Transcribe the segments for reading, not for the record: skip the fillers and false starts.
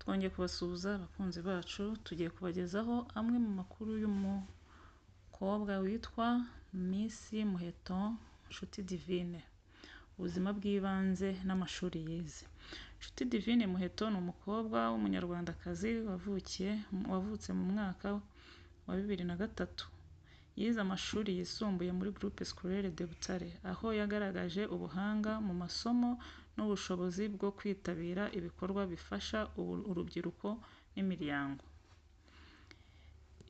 Twongeye kubasuhuza abakunzi bacu, tugiye kubagezaho amwe mu makuru y'umukobwa witwa Miss Muheto Nshuti Divine, ubuzima bw'ibanze n'amashuri yize. Nshuti Divine Muheto ni umukobwa w'umunyarwandakazi wavutse mu mwaka wa 2003. Yize amashuri yisumbuye muri Groupe Scolaire de Butare, aho yagaragaje ubuhanga mu masomo n'ubushobozi bwo kwitabira ibikorwa bifasha urubyiruko n'imiryango.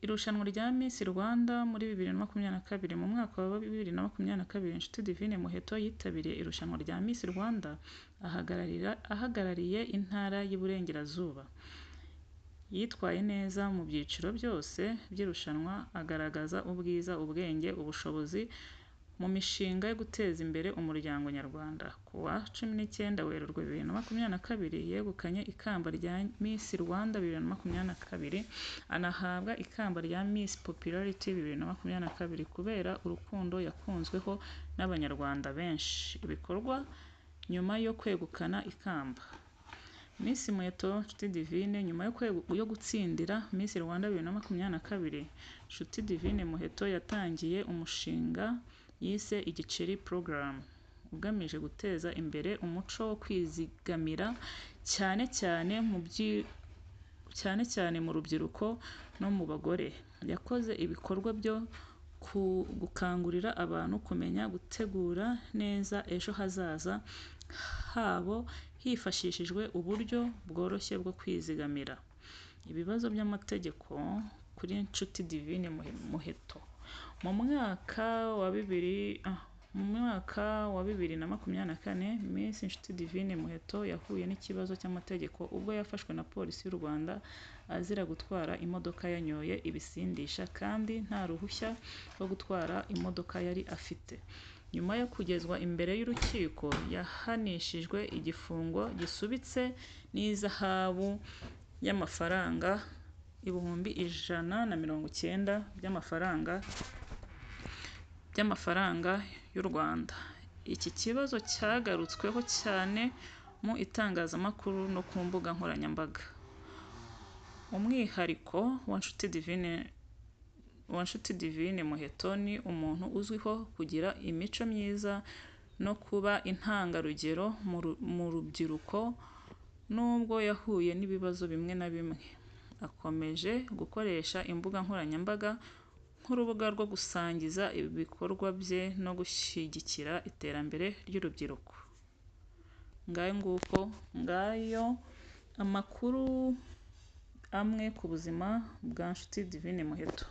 Irushanwa rya Miss Rwanda muri 2022. Mu mwaka wa 2022, Nshuti Divine Muheto yitabiriye irushanwa rya Miss Rwanda ahagarariye intara y'Iburengerazuba. Yitwaye neza mu byiciro byose by'irushanwa, agaragaza ubwiza, ubwenge, ubushobozi mu mishinga yo guteza imbere umuryango nyarwanda. Ku wa 19 Werurwe 2022, yegukanye ikamba rya Miss Rwanda 2022, anahabwa ikamba rya Miss Popularity 2022 kubera urukundo yakunzweho n'abanyarwanda benshi. Ibikorwa nyuma yo kwegukana ikamba. Miss Muheto Nshuti Divine nyuma yo gutsindira Miss Rwanda 2022, Nshuti Divine Muheto yatangiye umushinga yise Igiceri Program, ugamije guteza imbere umuco wo kwizigamira cyane mu rubyiruko no mu bagore. Yakoze ibikorwa byo gukangurira abantu kumenya gutegura neza ejo hazaza habo hifashishijwe uburyo bworoshye bwo kwizigamira. Ibibazo by'amategeko kuri Nshuti Divine Muheto. Mu mwaka wa 2024, Miss Nshuti Divine Muheto yahuye n'ikibazo cy'amategeko ubwo yafashwe na Polisi y'u Rwanda azira gutwara imodoka yanyoye ibisindisha kandi nta ruhushya rwo gutwara imodoka yari afite. Nyuma yo kugezwa imbere y'urukiko, yahanishijwe igifungo gisubitse n'ihazabu y'amafaranga 190,000 by'amafaranga y'u Rwanda. Iki kibazo cyagarutsweho cyane mu itangazamakuru no ku mbuga nkoranyambaga. Umwihariko wa Nshuti Divine Muheto ni umuntu uzwiho kugira imico myiza no kuba intangarugero mu rubyiruko. Nubwo yahuye n'ibibazo bimwe na bimwe, akomeje gukoresha imbuga nkoranyambaga nk'urubuga rwo gusangiza ibikorwa bye no gushyigikira iterambere ry'urubyiruko. Ngayo amakuru amwe ku buzima bwa Nshuti Divine Muheto.